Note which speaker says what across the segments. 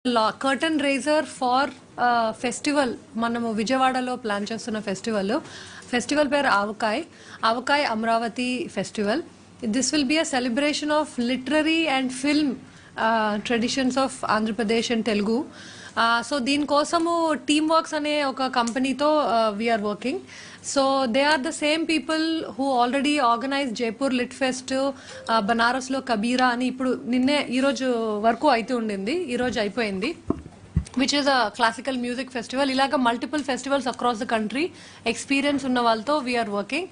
Speaker 1: Curtain razor far festival మనము విజయవాడలో plan చేస్తున్న ఫెస్టివల్ పేరు Avakai Amaravati festival. This will be a celebration of literary and film traditions of Andhra Pradesh and Telugu. So దీనికోసము team works అనే ఒక కంపెనీతో we are working. So they are the same people who already organise Jaipur lit fest, బనారస్లో కబీరా అని ఇప్పుడు ఈరోజు వరకు అయితే ఉండింది, ఈరోజు అయిపోయింది, which is a classical music festival. Ilaga multiple festivals across the country, experience unna valto we are working.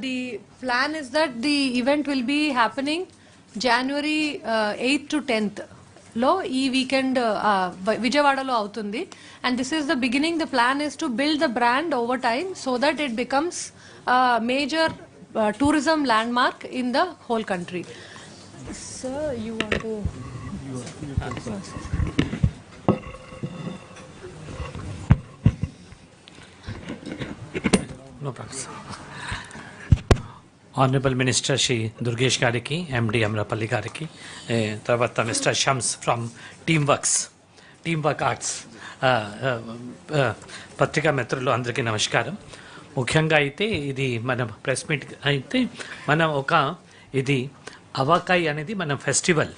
Speaker 1: The plan is that the event will be happening January 8th to 10th లో ఈ weekend విజయవాడలో అవుతుంది. And this is the beginning. The plan is to build the brand over time so that it becomes major tourism landmark in the whole country. Sir, you want to...
Speaker 2: No problem. Honorable Minister Shri Durgesh Gariki, MD Amrapalli Gariki, Tarvata Mr. Shams from Teamwork Arts, పత్రికా మిత్రులు అందరికీ నమస్కారం. ముఖ్యంగా అయితే ఇది మన press meet అయితే ఇది ఆవకాయ్ అనేది మన festival,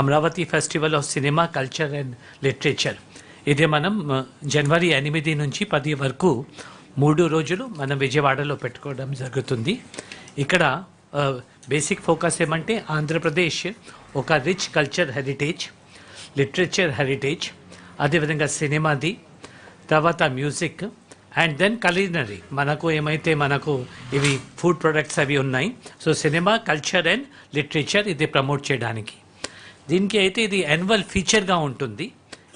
Speaker 2: Amaravati festival of cinema, culture and literature. ఇది మనం జనవరి 8 నుంచి 10 వరకు 3 రోజులు మనం విజయవాడలో పెట్టుకోవడం జరుగుతుంది. ఇక్కడ బేసిక్ ఫోకస్ ఏమంటే ఆంధ్రప్రదేశ్ ఒక rich culture heritage, literature heritage, అదేవిధంగా సినిమాది, తర్వాత మ్యూజిక్ అండ్ దెన్ కలీనరీ. మనకు ఇవి ఫుడ్ ప్రొడక్ట్స్ అవి ఉన్నాయి. So cinema, culture and literature ఇది ప్రమోట్ చేయడానికి. దీనికి అయితే ఇది యాన్యువల్ ఫీచర్గా ఉంటుంది.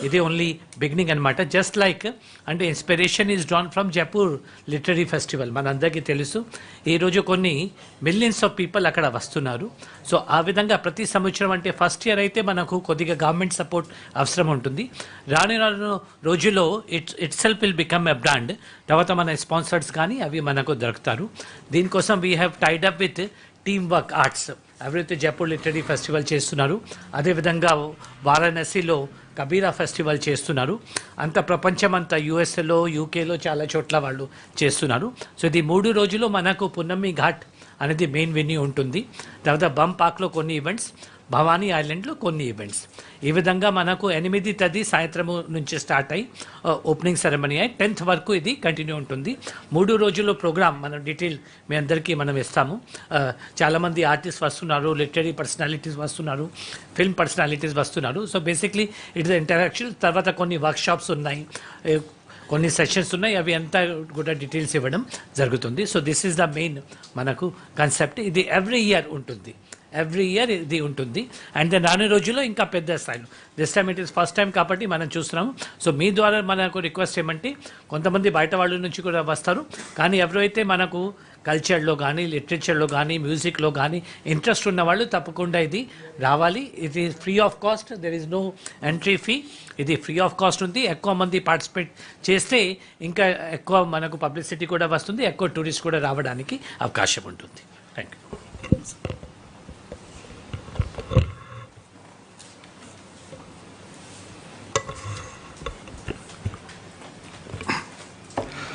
Speaker 2: ఇది ఓన్లీ బిగినింగ్ అనమాట. జస్ట్ లైక్ అంటే inspiration is drawn from Jaipur literary festival. మనందరికీ తెలుసు, ఈరోజు కొన్ని మిలియన్స్ ఆఫ్ పీపుల్ అక్కడ వస్తున్నారు. సో ఆ విధంగా ప్రతి సంవత్సరం అంటే ఫస్ట్ ఇయర్ అయితే మనకు కొద్దిగా గవర్నమెంట్ సపోర్ట్ అవసరం ఉంటుంది. రాను రోజుల్లో it self will become a brand. తర్వాత మన స్పాన్సర్స్ కానీ అవి మనకు దొరుకుతారు. దీనికోసం we have tied up with team work arts. ఎవరైతే జైపూర్ లిటరీ ఫెస్టివల్ చేస్తున్నారు, అదేవిధంగా వారణాసిలో కబీరా ఫెస్టివల్ చేస్తున్నారు. అంత ప్రపంచమంతా యూఎస్ఏలో, యూకేలో చాలా చోట్ల వాళ్ళు చేస్తున్నారు. సో ఇది 3 రోజులు మనకు పున్నమి ఘాట్ అనేది మెయిన్ వెన్యూ ఉంటుంది. తర్వాత బంపాక్లో కొన్ని ఈవెంట్స్, భవానీ ఐలాండ్లో కొన్ని ఈవెంట్స్. ఈ విధంగా మనకు 8 తేదీ సాయంత్రం నుంచి స్టార్ట్ అయ్యి ఓపెనింగ్ సెరమనీ అయ్యి 10th వరకు ఇది కంటిన్యూ ఉంటుంది. 3 రోజుల్లో ప్రోగ్రామ్ మనం డీటెయిల్ మీ అందరికీ మనం ఇస్తాము. చాలామంది ఆర్టిస్ట్ వస్తున్నారు, లిటరీ పర్సనాలిటీస్ వస్తున్నారు, ఫిల్మ్ పర్సనాలిటీస్ వస్తున్నారు. So basically it's interaction. తర్వాత కొన్ని వర్క్షాప్స్ ఉన్నాయి, కొన్ని సెషన్స్ ఉన్నాయి, అవి అంతా కూడా డీటెయిల్స్ ఇవ్వడం జరుగుతుంది. So this is the main మనకు కాన్సెప్ట్. ఇది ఎవ్రీ ఇయర్ ఉంటుంది, ఇది ఉంటుంది. అండ్ దెన్ రాని రోజుల్లో ఇంకా పెద్ద స్థాయిలో. This time it is first time కాబట్టి మనం చూస్తున్నాము. సో మీ ద్వారా మనకు రిక్వెస్ట్ ఏమంటే, కొంతమంది బయట వాళ్ళ నుంచి కూడా వస్తారు, కానీ ఎవరైతే మనకు కల్చర్లో కానీ, లిటరేచర్లో కానీ, మ్యూజిక్లో కానీ ఇంట్రెస్ట్ ఉన్న వాళ్ళు తప్పకుండా ఇది రావాలి. ఇది free of cost, there is no entry fee. ఇది ఫ్రీ ఆఫ్ కాస్ట్ ఉంది. ఎక్కువ మంది పార్టిసిపేట్ చేస్తే ఇంకా ఎక్కువ మనకు పబ్లిసిటీ కూడా వస్తుంది, ఎక్కువ టూరిస్ట్ కూడా రావడానికి అవకాశం ఉంటుంది. Thank you.